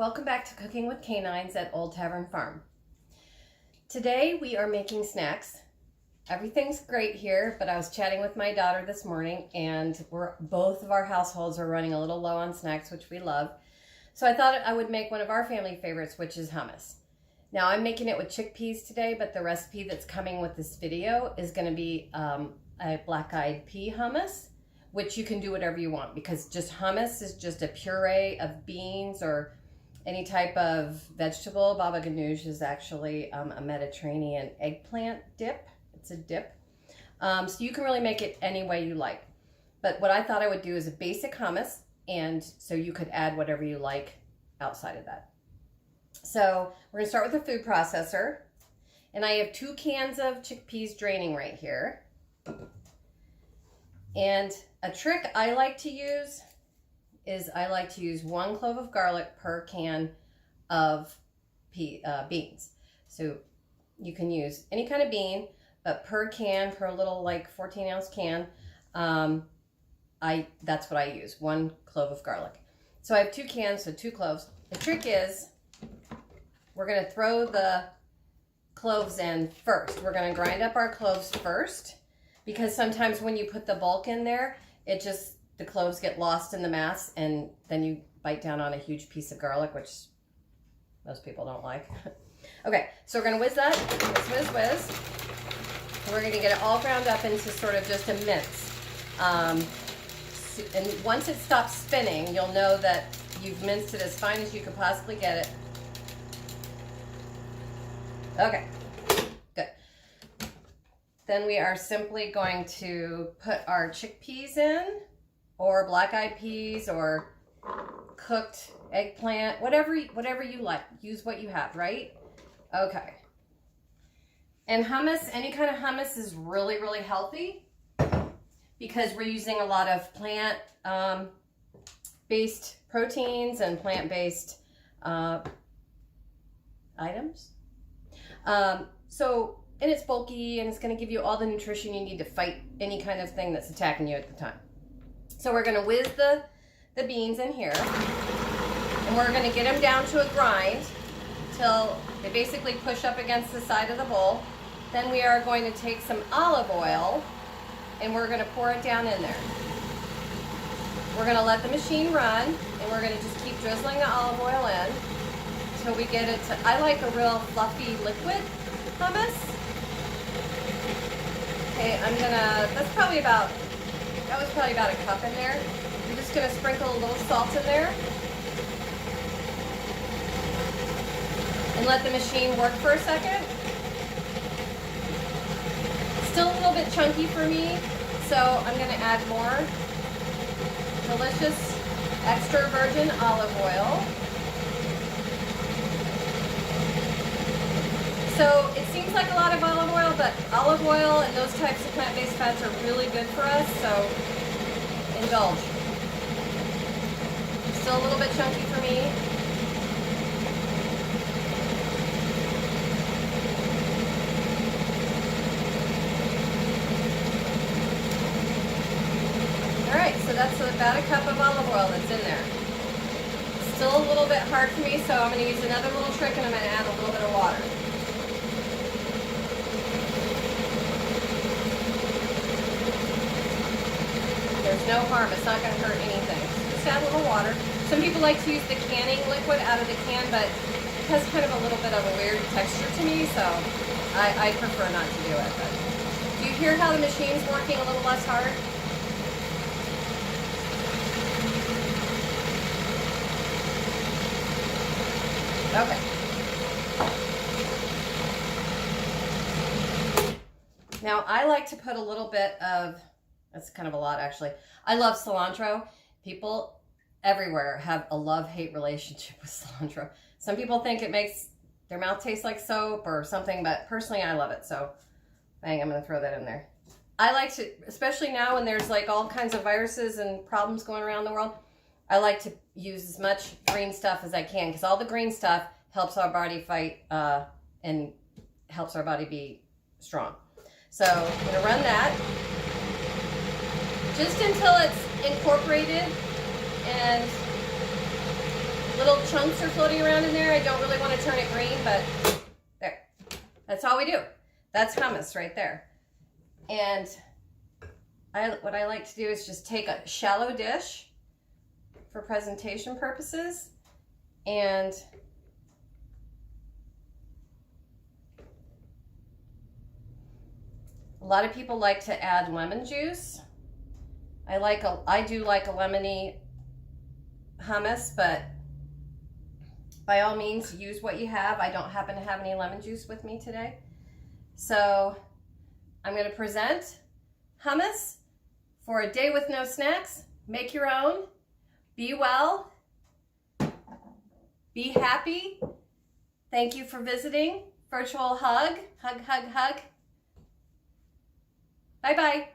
Welcome back to Cooking with Canines at Old Tavern Farm. Today we are making snacks. Everything's great here, but I was chatting with my daughter this morning and both of our households are running a little low on snacks, which we love. So I thought I would make one of our family favorites, which is hummus. Now I'm making it with chickpeas today, but the recipe that's coming with this video is going to be a black-eyed pea hummus, which you can do whatever you want because just hummus is just a puree of beans or any type of vegetable. Baba ganoush is actually a Mediterranean eggplant dip. It's a dip. So you can really make it any way you like. But what I thought I would do is a basic hummus, and so you could add whatever you like outside of that. So we're gonna start with a food processor. And I have 2 cans of chickpeas draining right here. And a trick I like to use is I like to use 1 clove of garlic per can of beans. So you can use any kind of bean, but per can, per little like 14-ounce can, that's what I use, 1 clove of garlic. So I have 2 cans, so 2 cloves. The trick is we're going to throw the cloves in first. We're going to grind up our cloves first because sometimes when you put the bulk in there, the cloves get lost in the mass, and then you bite down on a huge piece of garlic, which most people don't like. Okay, so we're gonna whiz that, whiz. And we're gonna get it all ground up into sort of just a mince. And once it stops spinning, you'll know that you've minced it as fine as you could possibly get it. Okay, good. Then we are simply going to put our chickpeas in, or black-eyed peas, or cooked eggplant, whatever you like. Use what you have, right? Okay. And hummus, any kind of hummus is really, really healthy because we're using a lot of plant-based proteins and plant-based items. And it's bulky, and it's going to give you all the nutrition you need to fight any kind of thing that's attacking you at the time. So we're going to whiz the beans in here, and we're going to get them down to a grind till they basically push up against the side of the bowl. Then we are going to take some olive oil, and we're going to pour it down in there. We're going to let the machine run, and we're going to just keep drizzling the olive oil in until we get it to, I like a real fluffy liquid hummus. Okay, that was probably about a cup in there. You're just going to sprinkle a little salt in there and let the machine work for a second. Still a little bit chunky for me, so I'm going to add more delicious extra virgin olive oil. So it seems like a lot of olive oil, but olive oil and those types of plant-based fats are really good for us, so indulge. Still a little bit chunky for me. Alright, so that's about a cup of olive oil that's in there. Still a little bit hard for me, so I'm going to use another little trick, and I'm going to add a little bit of water. There's no harm. It's not going to hurt anything. Just add a little water. Some people like to use the canning liquid out of the can, but it has kind of a little bit of a weird texture to me, so I prefer not to do it. But do you hear how the machine's working a little less hard? Okay. Now I like to put a little bit of, that's kind of a lot actually. I love cilantro. People everywhere have a love-hate relationship with cilantro. Some people think it makes their mouth taste like soap or something, but personally I love it. So bang, I'm gonna throw that in there. I like to, especially now when there's like all kinds of viruses and problems going around the world, I like to use as much green stuff as I can because all the green stuff helps our body fight and helps our body be strong. So I'm gonna run that just until it's incorporated and little chunks are floating around in there. I don't really want to turn it green, but there. That's all we do. That's hummus right there. And what I like to do is just take a shallow dish for presentation purposes, and a lot of people like to add lemon juice. I do like a lemony hummus, but by all means use what you have. I don't happen to have any lemon juice with me today. So I'm going to present hummus for a day with no snacks. Make your own. Be well. Be happy. Thank you for visiting. Virtual hug. Hug, hug, hug. Bye-bye.